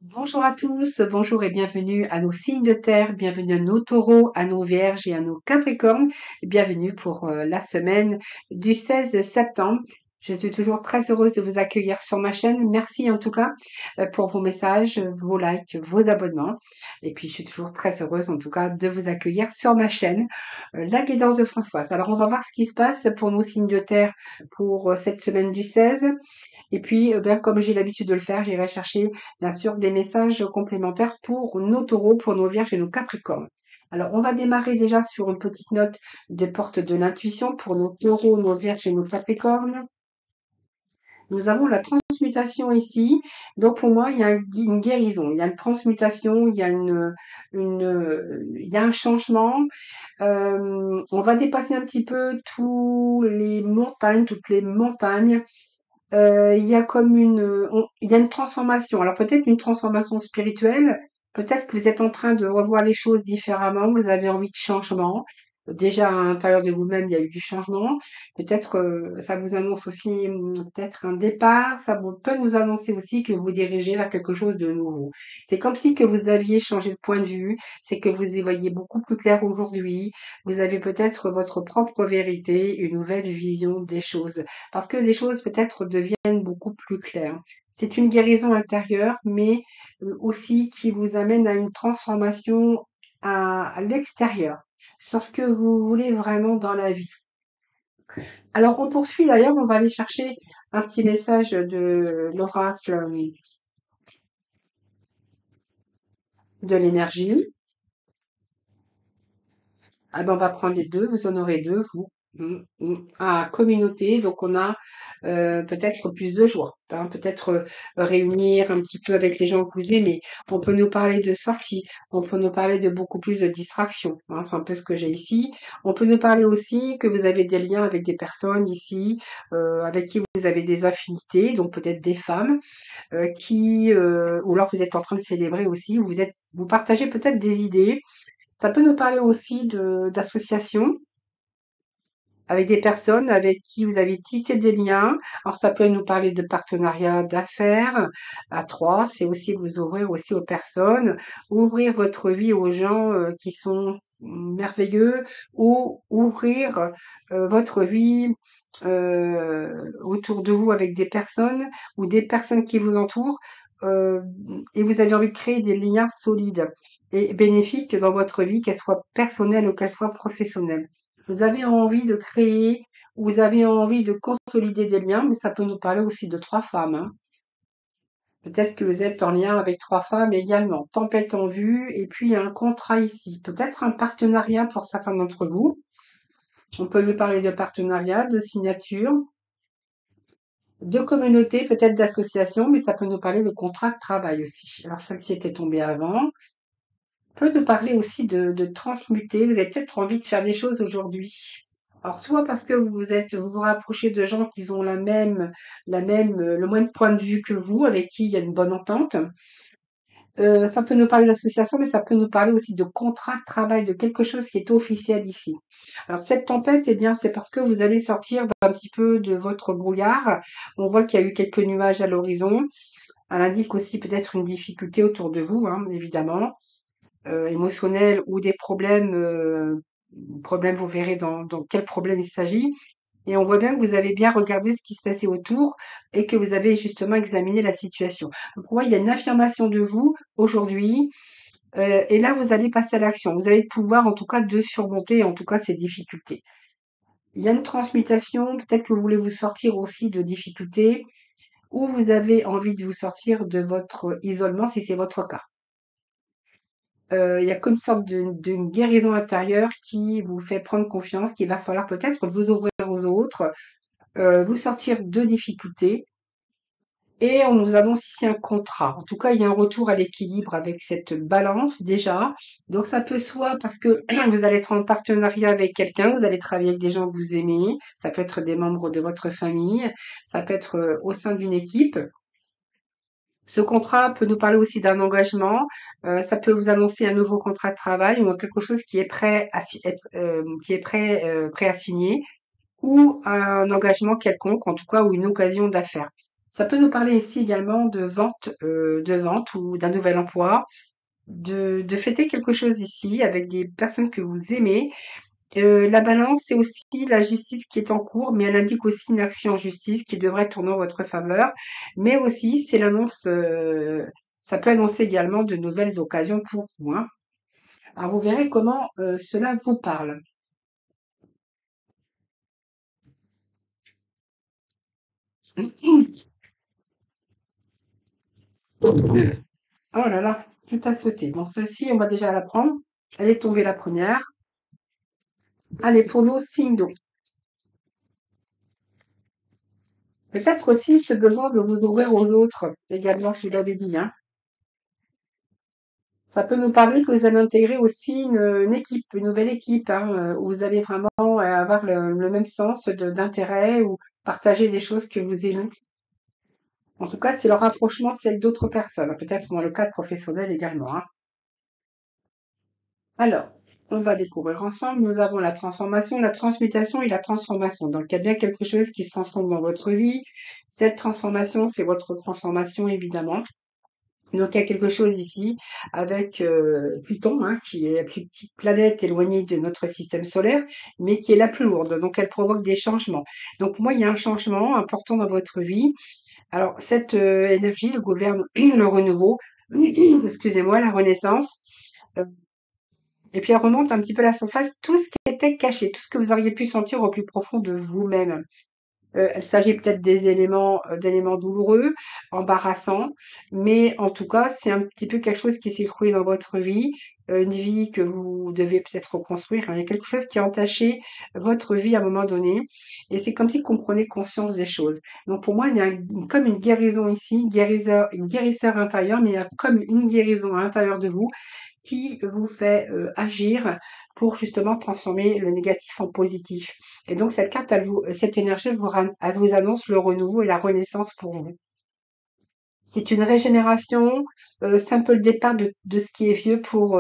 Bonjour à tous, bonjour et bienvenue à nos signes de terre, bienvenue à nos taureaux, à nos vierges et à nos capricornes, et bienvenue pour la semaine du 16 septembre. Je suis toujours très heureuse de vous accueillir sur ma chaîne. Merci en tout cas pour vos messages, vos likes, vos abonnements. Et puis je suis toujours très heureuse en tout cas de vous accueillir sur ma chaîne, La Guidance de Françoise. Alors on va voir ce qui se passe pour nos signes de terre pour cette semaine du 16. Et puis, ben, comme j'ai l'habitude de le faire, j'irai chercher, bien sûr, des messages complémentaires pour nos taureaux, pour nos vierges et nos capricornes. Alors, on va démarrer déjà sur une petite note de porte de l'intuition pour nos taureaux, nos vierges et nos capricornes. Nous avons la transmutation ici. Donc, pour moi, il y a une guérison, il y a une transmutation, il y a un changement. On va dépasser un petit peu toutes les montagnes. Il y a il y a une transformation. Alors peut-être une transformation spirituelle, peut-être que vous êtes en train de revoir les choses différemment, vous avez envie de changement. Déjà à l'intérieur de vous-même, il y a eu du changement. Peut-être ça vous annonce aussi peut-être un départ. Peut nous annoncer aussi que vous dirigez vers quelque chose de nouveau. C'est comme si que vous aviez changé de point de vue. C'est que vous y voyez beaucoup plus clair aujourd'hui. Vous avez peut-être votre propre vérité, une nouvelle vision des choses parce que les choses peut-être deviennent beaucoup plus claires. C'est une guérison intérieure, mais aussi qui vous amène à une transformation à l'extérieur, sur ce que vous voulez vraiment dans la vie. Alors, on poursuit d'ailleurs, on va aller chercher un petit message de l'oracle de l'énergie. Ah ben, on va prendre les deux, vous en aurez deux, vous. Ah, communauté, donc on a peut-être plus de joie, hein, peut-être réunir un petit peu avec les gens que vous aimez. On peut nous parler de sorties, on peut nous parler de beaucoup plus de distractions, hein, c'est un peu ce que j'ai ici. On peut nous parler aussi que vous avez des liens avec des personnes ici, avec qui vous avez des affinités, donc peut-être des femmes, ou alors vous êtes en train de célébrer aussi, vous partagez peut-être des idées. Ça peut nous parler aussi d'associations avec des personnes avec qui vous avez tissé des liens. Alors ça peut nous parler de partenariat d'affaires à trois, c'est aussi vous ouvrir aussi aux personnes, ouvrir votre vie aux gens qui sont merveilleux ou ouvrir votre vie autour de vous avec des personnes ou des personnes qui vous entourent euh, et vous avez envie de créer des liens solides et bénéfiques dans votre vie, qu'elles soient personnelles ou qu'elles soient professionnelles. Vous avez envie de créer, vous avez envie de consolider des liens, mais ça peut nous parler aussi de trois femmes, hein. Peut-être que vous êtes en lien avec trois femmes également. Tempête en vue, et puis il y a un contrat ici. Peut-être un partenariat pour certains d'entre vous. On peut nous parler de partenariat, de signature, de communauté, peut-être d'association, mais ça peut nous parler de contrat de travail aussi. Alors celle-ci était tombée avant. Peut nous parler aussi de transmuter. Vous avez peut-être envie de faire des choses aujourd'hui. Alors, soit parce que vous vous rapprochez de gens qui ont le même point de vue que vous, avec qui il y a une bonne entente. Ça peut nous parler d'association, mais ça peut nous parler aussi de contrat de travail, de quelque chose qui est officiel ici. Alors, cette tempête, eh bien, c'est parce que vous allez sortir d'un petit peu de votre brouillard. On voit qu'il y a eu quelques nuages à l'horizon. Elle indique aussi peut-être une difficulté autour de vous, hein, évidemment, émotionnelle ou des problèmes, vous verrez dans quel problème il s'agit. Et on voit bien que vous avez bien regardé ce qui se passait autour et que vous avez justement examiné la situation. Donc, pour moi, il y a une affirmation de vous aujourd'hui. Et là, vous allez passer à l'action. Vous avez le pouvoir, en tout cas, de surmonter, en tout cas, ces difficultés. Il y a une transmutation. Peut-être que vous voulez vous sortir aussi de difficultés ou vous avez envie de vous sortir de votre isolement si c'est votre cas. Il y a comme une sorte d'une guérison intérieure qui vous fait prendre confiance, qu'il va falloir peut-être vous ouvrir aux autres, vous sortir de difficultés. Et on nous annonce ici un contrat. En tout cas, il y a un retour à l'équilibre avec cette balance déjà. Donc ça peut soit parce que vous allez être en partenariat avec quelqu'un, vous allez travailler avec des gens que vous aimez, ça peut être des membres de votre famille, ça peut être au sein d'une équipe. Ce contrat peut nous parler aussi d'un engagement. Ça peut vous annoncer un nouveau contrat de travail ou quelque chose qui est prêt à signer ou un engagement quelconque, en tout cas, ou une occasion d'affaires. Ça peut nous parler ici également de vente ou d'un nouvel emploi, de fêter quelque chose ici avec des personnes que vous aimez. La balance, c'est aussi la justice qui est en cours, mais elle indique aussi une action en justice qui devrait tourner en votre faveur. Mais aussi, c'est l'annonce, ça peut annoncer également de nouvelles occasions pour vous, hein. Alors vous verrez comment cela vous parle. Oh là là, tout a sauté. Bon, celle-ci, on va déjà la prendre. Elle est tombée la première. Allez, pour nos signes d'eau. Peut-être aussi ce besoin de vous ouvrir aux autres, également, je vous l'avais dit, hein. Ça peut nous parler que vous allez intégrer aussi une équipe, une nouvelle équipe, hein, où vous allez vraiment avoir le même sens d'intérêt ou partager des choses que vous aimez. En tout cas, c'est le rapprochement, c'est avec d'autres personnes, peut-être dans le cadre professionnel également, hein. Alors, on va découvrir ensemble. Nous avons la transformation, la transmutation et la transformation. Donc, il y a bien quelque chose qui se transforme dans votre vie. Cette transformation, c'est votre transformation, évidemment. Donc, il y a quelque chose ici avec Pluton, hein, qui est la plus petite planète éloignée de notre système solaire, mais qui est la plus lourde. Donc, elle provoque des changements. Donc, moi, il y a un changement important dans votre vie. Alors, cette énergie elle gouverne le renouveau, excusez-moi, la renaissance. Euh, et puis, elle remonte un petit peu à la surface tout ce qui était caché, tout ce que vous auriez pu sentir au plus profond de vous-même. Il s'agit peut-être d'éléments douloureux, embarrassants, mais en tout cas, c'est un petit peu quelque chose qui s'est écroulé dans votre vie, une vie que vous devez peut-être reconstruire, hein. Il y a quelque chose qui a entaché votre vie à un moment donné et c'est comme si qu'on prenait conscience des choses. Donc pour moi, il y a comme une guérison ici, une guérisseur intérieur, mais il y a comme une guérison à l'intérieur de vous qui vous fait, agir pour justement transformer le négatif en positif. Et donc cette carte, cette énergie, elle vous annonce le renouveau et la renaissance pour vous. C'est une régénération, c'est un peu le départ de ce qui est vieux pour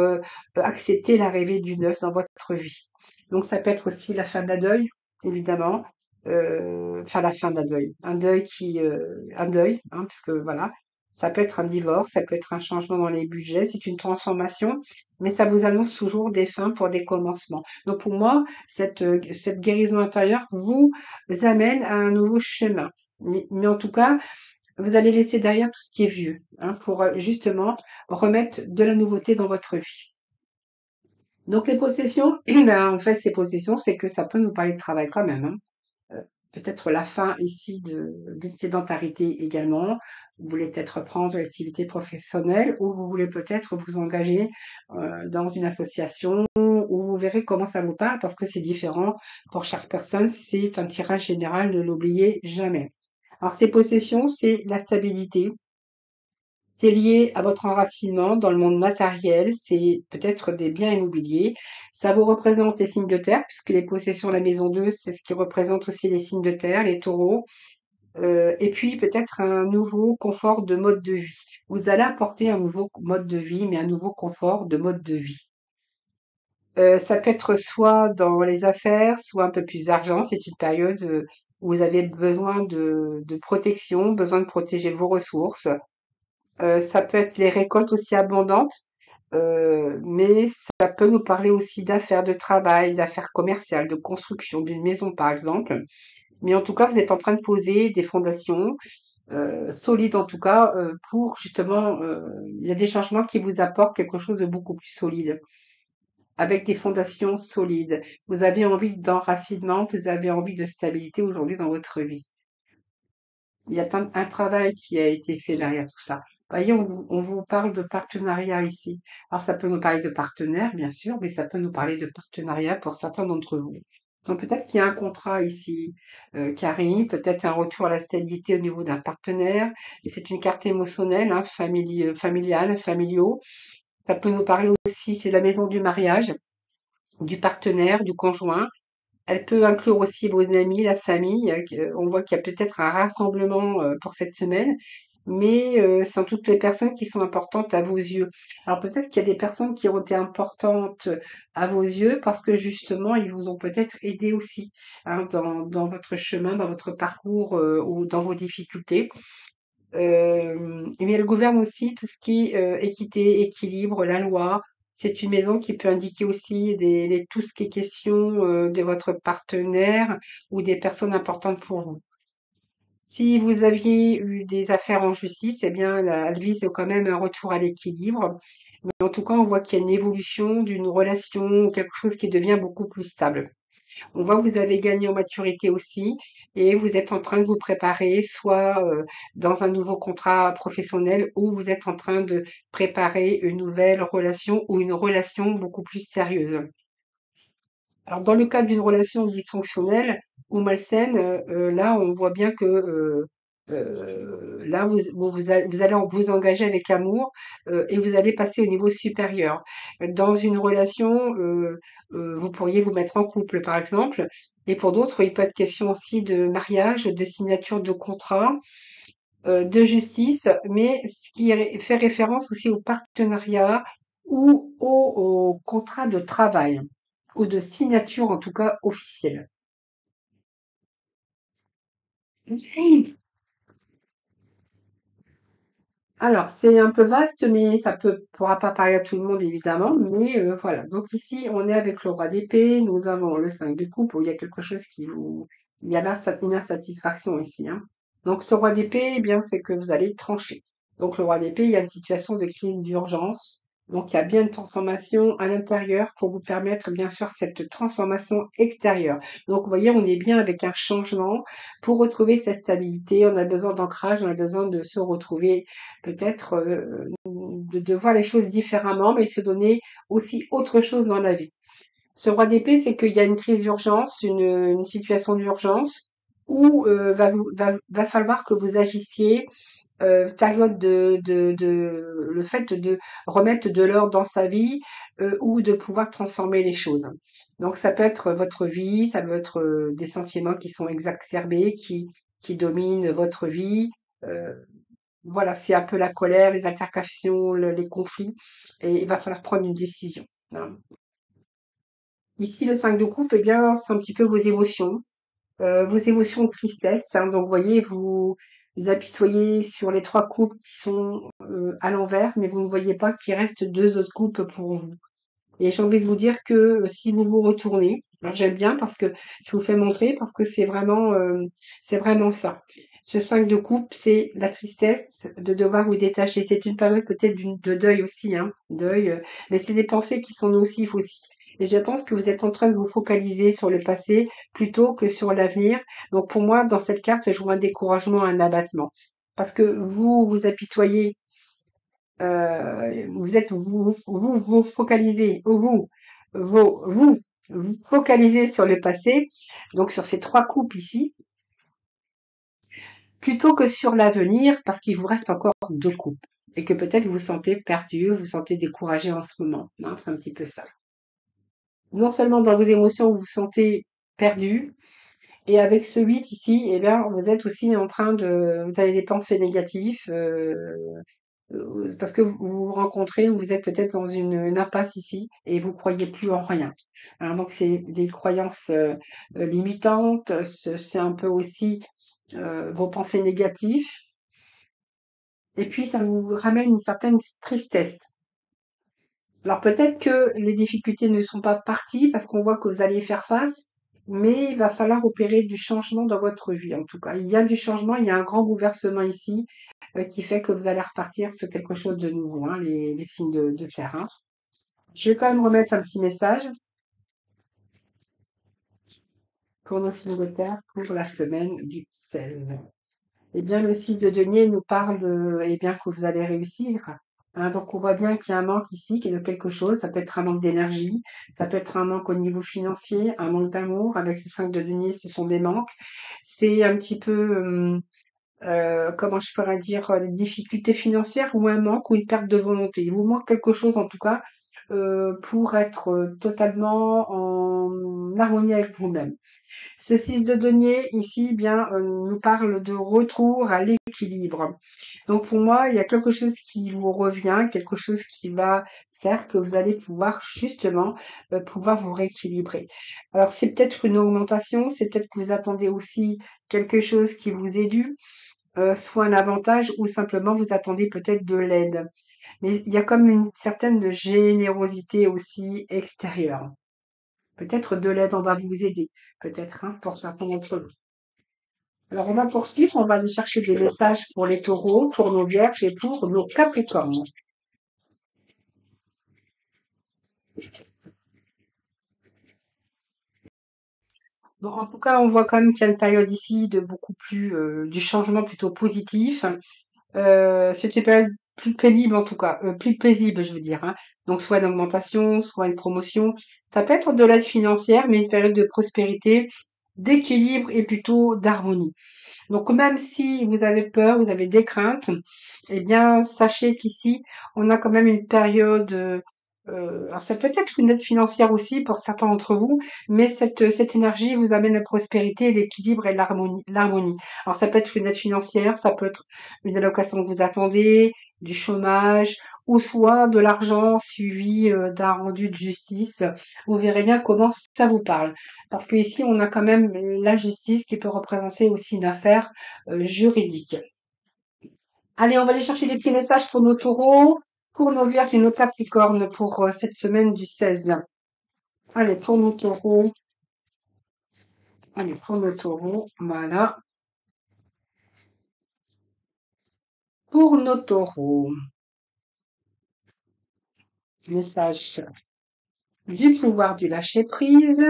accepter l'arrivée du neuf dans votre vie. Donc ça peut être aussi la fin d'un deuil, évidemment, enfin la fin d'un deuil, un deuil, hein, parce que voilà, ça peut être un divorce, ça peut être un changement dans les budgets, c'est une transformation, mais ça vous annonce toujours des fins pour des commencements. Donc pour moi, cette guérison intérieure vous amène à un nouveau chemin. Mais en tout cas, vous allez laisser derrière tout ce qui est vieux, hein, pour justement remettre de la nouveauté dans votre vie. Donc les possessions, ben, en fait, ces possessions, c'est que ça peut nous parler de travail quand même, hein. Euh, Peut-être la fin ici d'une sédentarité également. Vous voulez peut-être reprendre l'activité professionnelle ou vous voulez peut-être vous engager dans une association où vous verrez comment ça vous parle parce que c'est différent pour chaque personne. C'est un tirage général, ne l'oubliez jamais. Alors ces possessions, c'est la stabilité, c'est lié à votre enracinement dans le monde matériel, c'est peut-être des biens immobiliers. Ça vous représente les signes de terre, puisque les possessions de la maison 2, c'est ce qui représente aussi les signes de terre, les taureaux. Et puis peut-être un nouveau confort de mode de vie. Vous allez apporter un nouveau mode de vie, mais un nouveau confort de mode de vie. Ça peut être soit dans les affaires, soit un peu plus d'argent. C'est une période où vous avez besoin de protection, besoin de protéger vos ressources. Ça peut être les récoltes aussi abondantes, mais ça peut nous parler aussi d'affaires de travail, d'affaires commerciales, de construction d'une maison, par exemple. Mais en tout cas, vous êtes en train de poser des fondations solides, en tout cas, pour justement, il y a des changements qui vous apportent quelque chose de beaucoup plus solide, avec des fondations solides. Vous avez envie d'enracinement, vous avez envie de stabilité aujourd'hui dans votre vie. Il y a un travail qui a été fait derrière tout ça. Voyez, on vous parle de partenariat ici. Alors, ça peut nous parler de partenaires, bien sûr, mais ça peut nous parler de partenariat pour certains d'entre vous. Donc, peut-être qu'il y a un contrat ici qui arrive, peut-être un retour à la stabilité au niveau d'un partenaire. Et c'est une carte émotionnelle, hein, familiale, familiaux. Ça peut nous parler aussi, c'est la maison du mariage, du partenaire, du conjoint. Elle peut inclure aussi vos amis, la famille. On voit qu'il y a peut-être un rassemblement pour cette semaine. mais sont toutes les personnes qui sont importantes à vos yeux. Alors peut-être qu'il y a des personnes qui ont été importantes à vos yeux parce que justement, ils vous ont peut-être aidé aussi, hein, dans votre chemin, dans votre parcours, ou dans vos difficultés. Et bien, elle gouverne aussi tout ce qui est équité, équilibre, la loi. C'est une maison qui peut indiquer aussi tout ce qui est question de votre partenaire ou des personnes importantes pour vous. Si vous aviez eu des affaires en justice, eh bien, elle vise quand même un retour à l'équilibre. Mais en tout cas, on voit qu'il y a une évolution d'une relation ou quelque chose qui devient beaucoup plus stable. On voit que vous avez gagné en maturité aussi et vous êtes en train de vous préparer soit dans un nouveau contrat professionnel ou vous êtes en train de préparer une nouvelle relation ou une relation beaucoup plus sérieuse. Alors, dans le cadre d'une relation dysfonctionnelle ou malsaine, là, on voit bien que là, vous allez vous engager avec amour et vous allez passer au niveau supérieur. Dans une relation, vous pourriez vous mettre en couple, par exemple, et pour d'autres, il peut être question aussi de mariage, de signature de contrat, de justice, mais ce qui fait référence aussi au partenariat ou au contrat de travail ou de signature en tout cas officielle. Alors, c'est un peu vaste, mais ça peut pourra pas parler à tout le monde évidemment, mais voilà. Donc ici, on est avec le roi d'épée, nous avons le 5 de coupe, où il y a quelque chose il y a une insatisfaction ici, hein. Donc ce roi d'épée, eh bien, c'est que vous allez trancher. Donc le roi d'épée, il y a une situation de crise d'urgence. Donc il y a bien une transformation à l'intérieur pour vous permettre, bien sûr, cette transformation extérieure. Donc vous voyez, on est bien avec un changement pour retrouver cette stabilité. On a besoin d'ancrage, on a besoin de se retrouver peut-être de voir les choses différemment, mais se donner aussi autre chose dans la vie. Ce roi d'épée, c'est qu'il y a une crise d'urgence, une situation d'urgence, où va falloir que vous agissiez, période le fait de remettre de l'ordre dans sa vie ou de pouvoir transformer les choses. Donc ça peut être votre vie, ça peut être des sentiments qui sont exacerbés, qui dominent votre vie. Euh, voilà, c'est un peu la colère, les altercations, les conflits, et il va falloir prendre une décision, hein. Ici, le 5 de coupe, eh bien, c'est un petit peu vos émotions de tristesse, hein. Donc, vous voyez, vous apitoyez sur les 3 coupes qui sont à l'envers, mais vous ne voyez pas qu'il reste 2 autres coupes pour vous. Et j'ai envie de vous dire que si vous vous retournez, alors j'aime bien parce que je vous fais montrer, parce que c'est vraiment ça. Ce 5 de coupe, c'est la tristesse de devoir vous détacher. C'est une période peut-être de deuil aussi, hein, deuil, mais c'est des pensées qui sont nocives aussi. Et je pense que vous êtes en train de vous focaliser sur le passé plutôt que sur l'avenir. Donc pour moi, dans cette carte, je vois un découragement, un abattement. Parce que vous vous apitoyez vous focalisez, vous focalisez sur le passé, donc sur ces 3 coupes ici, plutôt que sur l'avenir, parce qu'il vous reste encore 2 coupes. Et que peut-être vous vous sentez perdu, vous vous sentez découragé en ce moment, hein, c'est un petit peu ça. Non seulement dans vos émotions, vous vous sentez perdu, et avec ce 8 ici, eh bien, vous êtes aussi en train vous avez des pensées négatives, parce que vous vous rencontrez ou vous êtes peut-être dans une impasse ici et vous croyez plus en rien. Hein, donc c'est des croyances limitantes, c'est un peu aussi vos pensées négatives. Et puis ça vous ramène une certaine tristesse. Alors peut-être que les difficultés ne sont pas parties parce qu'on voit que vous allez y faire face, mais il va falloir opérer du changement dans votre vie en tout cas. Il y a du changement, il y a un grand bouleversement ici qui fait que vous allez repartir sur quelque chose de nouveau, hein, les signes de terre, hein. Je vais quand même remettre un petit message pour nos signes de terre pour la semaine du 16. Eh bien, le 6 de denier nous parle eh bien, que vous allez réussir. Hein, donc, on voit bien qu'il y a un manque ici, qu'il y a quelque chose. Ça peut être un manque d'énergie, ça peut être un manque au niveau financier, un manque d'amour. Avec ce 5 de denier, ce sont des manques. C'est un petit peu, comment je pourrais dire, les difficultés financières ou un manque ou une perte de volonté. Il vous manque quelque chose en tout cas pour être totalement en harmonie avec vous-même. Ce 6 de denier ici, bien, nous parle de retour à l'équilibre. Donc pour moi, il y a quelque chose qui vous revient, quelque chose qui va faire que vous allez pouvoir justement pouvoir vous rééquilibrer. Alors c'est peut-être une augmentation, c'est peut-être que vous attendez aussi quelque chose qui vous est dû, soit un avantage ou simplement vous attendez peut-être de l'aide. Mais il y a comme une certaine de générosité aussi extérieure. Peut-être de l'aide, on va vous aider, peut-être, hein, pour certains d'entre vous. Alors, on va poursuivre, on va aller chercher des messages pour les taureaux, pour nos vierges et pour nos capricornes. Bon, en tout cas, on voit quand même qu'il y a une période ici de beaucoup plus, du changement plutôt positif. C'est une période plus pénible en tout cas, plus paisible, je veux dire, hein. Donc soit une augmentation, soit une promotion. Ça peut être de l'aide financière, mais une période de prospérité, d'équilibre et plutôt d'harmonie. Donc même si vous avez peur, vous avez des craintes, eh bien sachez qu'ici, on a quand même une période, alors ça peut être une aide financière aussi pour certains d'entre vous, mais cette énergie vous amène la prospérité, l'équilibre et l'harmonie. Alors ça peut être une aide financière, ça peut être une allocation que vous attendez, du chômage, ou soit de l'argent suivi d'un rendu de justice. Vous verrez bien comment ça vous parle. Parce que ici, on a quand même la justice qui peut représenter aussi une affaire juridique. Allez, on va aller chercher des petits messages pour nos taureaux, pour nos vierges et nos capricornes pour cette semaine du 16. Allez, pour nos taureaux. Allez, pour nos taureaux. Voilà. Pour nos taureaux. Message du pouvoir du lâcher-prise.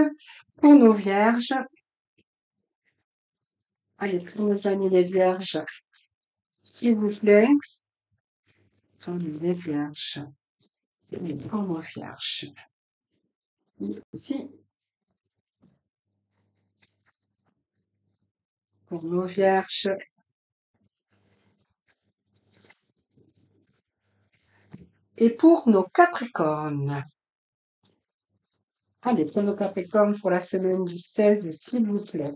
Pour nos vierges. Allez, pour nos amis les vierges. S'il vous plaît. Pour les vierges. Pour nos vierges. Ici. Pour nos vierges. Et pour nos capricornes. Allez, pour nos capricornes pour la semaine du 16, s'il vous plaît.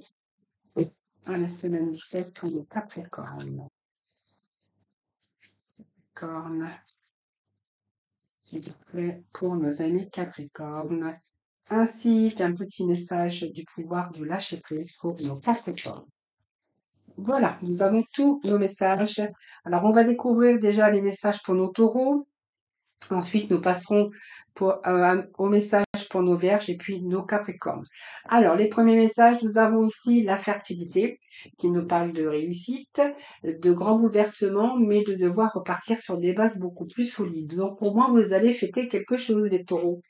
À la semaine du 16 pour nos capricornes. Cornes, s'il vous plaît, pour nos amis capricornes. Ainsi qu'un petit message du pouvoir du lâcher-prise pour nos capricornes. Voilà, nous avons tous nos messages. Alors, on va découvrir déjà les messages pour nos taureaux. Ensuite, nous passerons au message pour nos vierges et puis nos capricornes. Alors, les premiers messages, nous avons ici la fertilité qui nous parle de réussite, de grands bouleversements, mais de devoir repartir sur des bases beaucoup plus solides. Donc, pour moi, vous allez fêter quelque chose, les taureaux.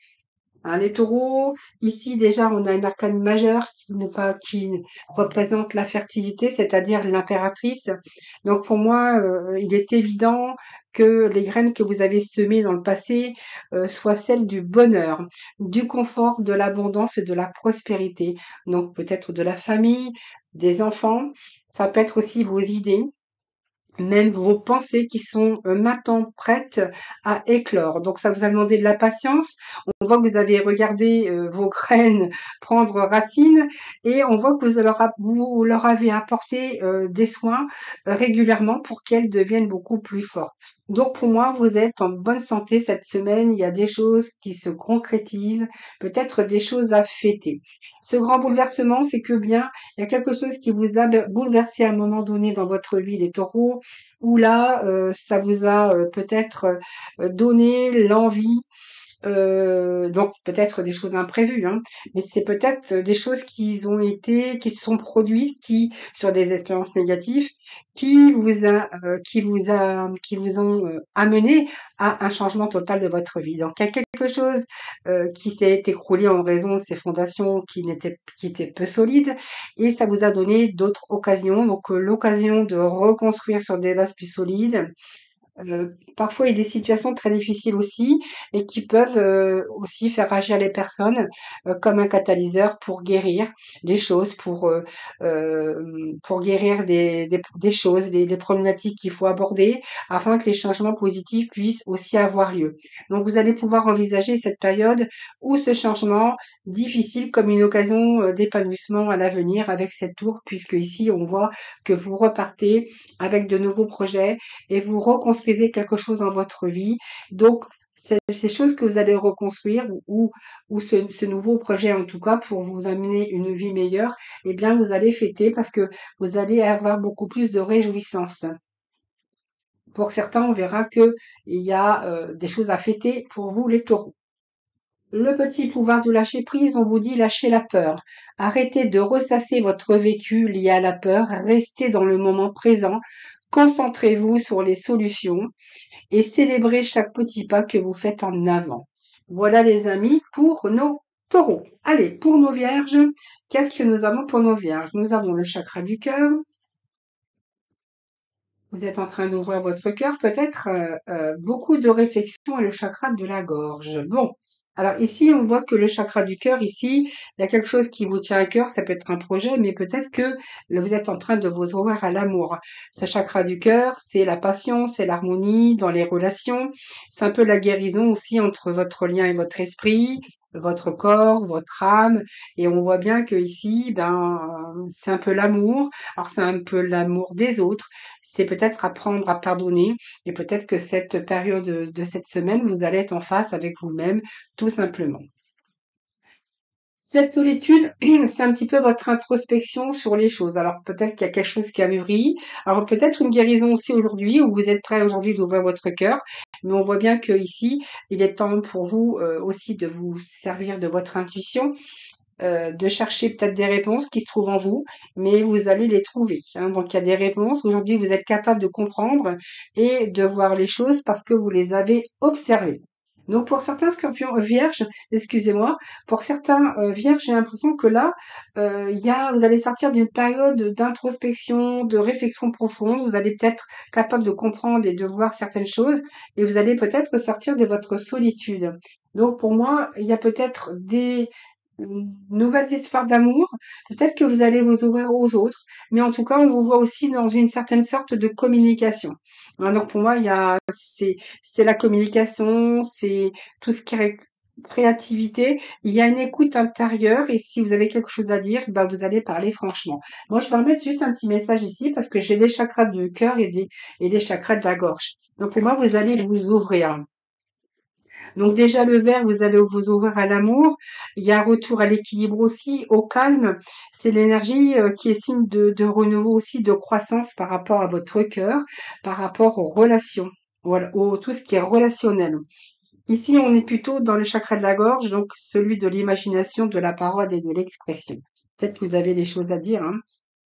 Hein, les taureaux, ici déjà on a une arcane majeure qui représente la fertilité, c'est-à-dire l'impératrice. Donc pour moi, il est évident que les graines que vous avez semées dans le passé soient celles du bonheur, du confort, de l'abondance et de la prospérité. Donc peut-être de la famille, des enfants. Ça peut être aussi vos idées, même vos pensées qui sont maintenant prêtes à éclore. Donc ça vous a demandé de la patience. On voit que vous avez regardé vos graines prendre racine et on voit que vous leur avez apporté des soins régulièrement pour qu'elles deviennent beaucoup plus fortes. Donc pour moi, vous êtes en bonne santé cette semaine. Il y a des choses qui se concrétisent, peut-être des choses à fêter. Ce grand bouleversement, c'est que bien, il y a quelque chose qui vous a bouleversé à un moment donné dans votre vie, les taureaux, où là, ça vous a peut-être donné l'envie donc peut-être des choses imprévues, hein, mais c'est peut-être des choses qui se sont produites, qui sur des expériences négatives, qui vous ont amené à un changement total de votre vie. Donc il y a quelque chose qui s'est écroulé en raison de ces fondations qui étaient peu solides, et ça vous a donné d'autres occasions. Donc l'occasion de reconstruire sur des bases plus solides, Parfois, il y a des situations très difficiles aussi et qui peuvent aussi faire agir les personnes comme un catalyseur pour guérir des choses, pour guérir des choses, des problématiques qu'il faut aborder afin que les changements positifs puissent aussi avoir lieu. Donc, vous allez pouvoir envisager cette période ou ce changement difficile comme une occasion d'épanouissement à l'avenir avec cette tour, puisque ici, on voit que vous repartez avec de nouveaux projets et vous reconstruisez quelque chose dans votre vie. Donc, ces choses que vous allez reconstruire ou ce nouveau projet en tout cas pour vous amener une vie meilleure, eh bien, vous allez fêter parce que vous allez avoir beaucoup plus de réjouissance. Pour certains, on verra que il y a des choses à fêter pour vous, les taureaux. Le petit pouvoir de lâcher prise, on vous dit lâchez la peur. Arrêtez de ressasser votre vécu lié à la peur, restez dans le moment présent, concentrez-vous sur les solutions et célébrez chaque petit pas que vous faites en avant. Voilà les amis pour nos taureaux. Allez, pour nos vierges, qu'est-ce que nous avons pour nos vierges? Nous avons le chakra du cœur. Vous êtes en train d'ouvrir votre cœur, peut-être beaucoup de réflexion et le chakra de la gorge. Bon, alors ici, on voit que le chakra du cœur, ici, il y a quelque chose qui vous tient à cœur, ça peut être un projet, mais peut-être que vous êtes en train de vous ouvrir à l'amour. Ce chakra du cœur, c'est la passion, c'est l'harmonie dans les relations, c'est un peu la guérison aussi entre votre lien et votre esprit, votre corps, votre âme, et on voit bien que ici, ben, c'est un peu l'amour. Alors c'est un peu l'amour des autres, c'est peut-être apprendre à pardonner et peut-être que cette période de cette semaine, vous allez être en face avec vous-même, tout simplement. Cette solitude, c'est un petit peu votre introspection sur les choses. Alors peut-être qu'il y a quelque chose qui a mûri. Alors peut-être une guérison aussi aujourd'hui, où vous êtes prêt aujourd'hui d'ouvrir votre cœur. Mais on voit bien que ici, il est temps pour vous aussi de vous servir de votre intuition, de chercher peut-être des réponses qui se trouvent en vous, mais vous allez les trouver, hein. Donc il y a des réponses. Aujourd'hui, vous êtes capable de comprendre et de voir les choses parce que vous les avez observées. Donc pour certains scorpions vierges, excusez-moi, pour certains vierges, j'ai l'impression que là, vous allez sortir d'une période d'introspection, de réflexion profonde. Vous allez peut-être capable de comprendre et de voir certaines choses, et vous allez peut-être sortir de votre solitude. Donc pour moi, il y a peut-être des nouvelles histoires d'amour. Peut-être que vous allez vous ouvrir aux autres, mais en tout cas, on vous voit aussi dans une certaine sorte de communication. Hein, donc pour moi, c'est la communication, c'est tout ce qui est créativité. Il y a une écoute intérieure et si vous avez quelque chose à dire, bah vous allez parler franchement. Moi, je vais remettre juste un petit message ici parce que j'ai des chakras du cœur et des chakras de la gorge. Donc pour moi, vous allez vous ouvrir. Donc déjà le vert, vous allez vous ouvrir à l'amour. Il y a un retour à l'équilibre aussi, au calme. C'est l'énergie qui est signe de renouveau aussi, de croissance par rapport à votre cœur, par rapport aux relations, voilà, tout ce qui est relationnel. Ici, on est plutôt dans le chakra de la gorge, donc celui de l'imagination, de la parole et de l'expression. Peut-être que vous avez des choses à dire, hein.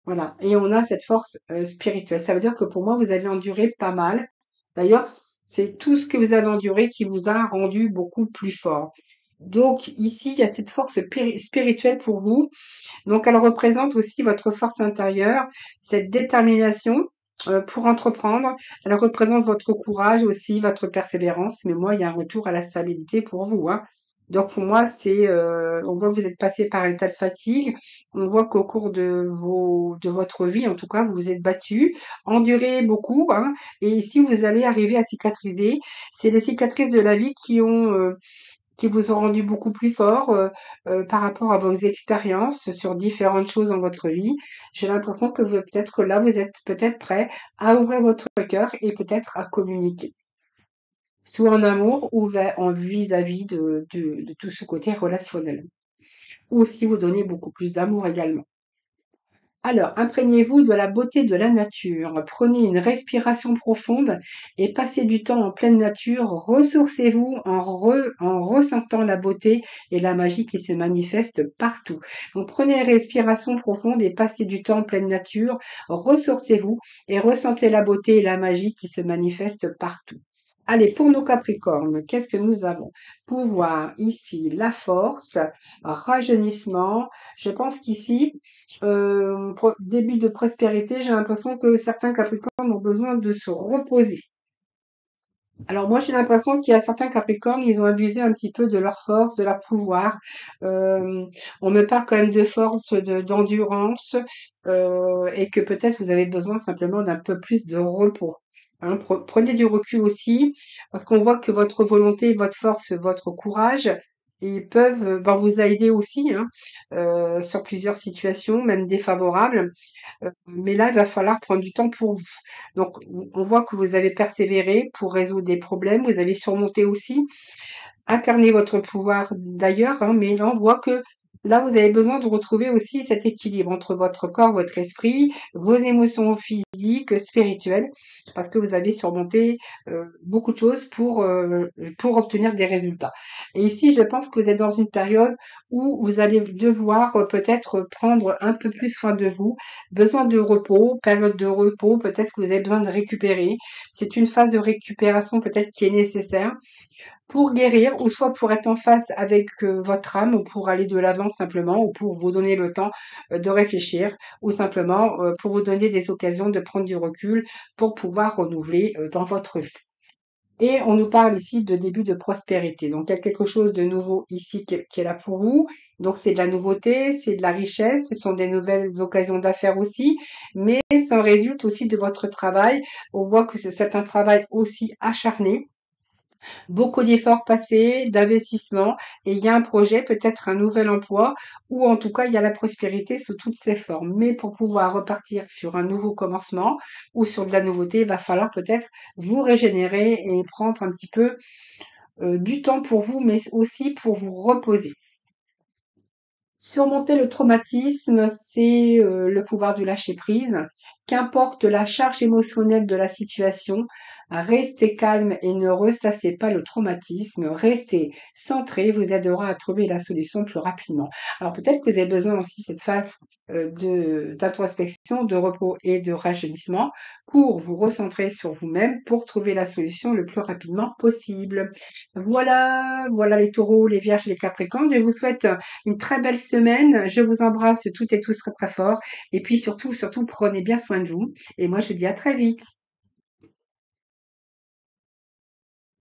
Voilà. Et on a cette force spirituelle. Ça veut dire que pour moi, vous avez enduré pas mal. D'ailleurs, c'est tout ce que vous avez enduré qui vous a rendu beaucoup plus fort. Donc ici, il y a cette force spirituelle pour vous. Donc elle représente aussi votre force intérieure, cette détermination pour entreprendre. Elle représente votre courage aussi, votre persévérance. Mais moi, il y a un retour à la stabilité pour vous, hein. Donc pour moi, on voit que vous êtes passé par un état de fatigue. On voit qu'au cours de votre vie, en tout cas, vous vous êtes battu, enduré beaucoup, hein. Et ici, vous allez arriver à cicatriser. C'est les cicatrices de la vie qui vous ont rendu beaucoup plus fort par rapport à vos expériences sur différentes choses dans votre vie. J'ai l'impression que peut-être que là, vous êtes peut-être prêt à ouvrir votre cœur et peut-être à communiquer, soit en amour ou en vis-à-vis de tout ce côté relationnel. Ou aussi vous donner beaucoup plus d'amour également. Alors, imprégnez-vous de la beauté de la nature. Prenez une respiration profonde et passez du temps en pleine nature. Ressourcez-vous en ressentant la beauté et la magie qui se manifestent partout. Donc, prenez une respiration profonde et passez du temps en pleine nature. Ressourcez-vous et ressentez la beauté et la magie qui se manifestent partout. Allez, pour nos Capricornes, qu'est-ce que nous avons? Pouvoir, ici, la force, rajeunissement. Je pense qu'ici, début de prospérité, j'ai l'impression que certains Capricornes ont besoin de se reposer. Alors moi, j'ai l'impression qu'il y a certains Capricornes, ils ont abusé un petit peu de leur force, de leur pouvoir. Euh, on me parle quand même de force, d'endurance, et que peut-être vous avez besoin simplement d'un peu plus de repos. Hein, prenez du recul aussi, parce qu'on voit que votre volonté, votre force, votre courage, ils peuvent ben, vous aider aussi hein, sur plusieurs situations, même défavorables. Mais là, il va falloir prendre du temps pour vous. Donc, on voit que vous avez persévéré pour résoudre des problèmes. Vous avez surmonté aussi, incarné votre pouvoir d'ailleurs, hein, mais là, on voit que là, vous avez besoin de retrouver aussi cet équilibre entre votre corps, votre esprit, vos émotions physiques, spirituelles, parce que vous avez surmonté beaucoup de choses pour obtenir des résultats. Et ici, je pense que vous êtes dans une période où vous allez devoir peut-être prendre un peu plus soin de vous, besoin de repos, période de repos, peut-être que vous avez besoin de récupérer. C'est une phase de récupération peut-être qui est nécessaire pour guérir ou soit pour être en face avec votre âme ou pour aller de l'avant simplement ou pour vous donner le temps de réfléchir ou simplement pour vous donner des occasions de prendre du recul pour pouvoir renouveler dans votre vie. Et on nous parle ici de début de prospérité. Donc, il y a quelque chose de nouveau ici qui est là pour vous. Donc, c'est de la nouveauté, c'est de la richesse, ce sont des nouvelles occasions d'affaires aussi, mais ça résulte aussi de votre travail. On voit que c'est un travail aussi acharné, beaucoup d'efforts passés, d'investissements, et il y a un projet, peut-être un nouvel emploi, ou en tout cas, il y a la prospérité sous toutes ses formes. Mais pour pouvoir repartir sur un nouveau commencement ou sur de la nouveauté, il va falloir peut-être vous régénérer et prendre un petit peu du temps pour vous, mais aussi pour vous reposer. Surmonter le traumatisme, c'est le pouvoir du lâcher-prise. Qu'importe la charge émotionnelle de la situation, restez calme et ne ressassez pas le traumatisme. Restez centré vous aidera à trouver la solution plus rapidement. Alors peut-être que vous avez besoin aussi de cette phase d'introspection, de repos et de rajeunissement pour vous recentrer sur vous-même pour trouver la solution le plus rapidement possible. Voilà, voilà les taureaux, les vierges et les capricornes. Je vous souhaite une très belle semaine. Je vous embrasse toutes et tous très très fort. Et puis surtout, surtout, prenez bien soin de vous. Et moi, je vous dis à très vite.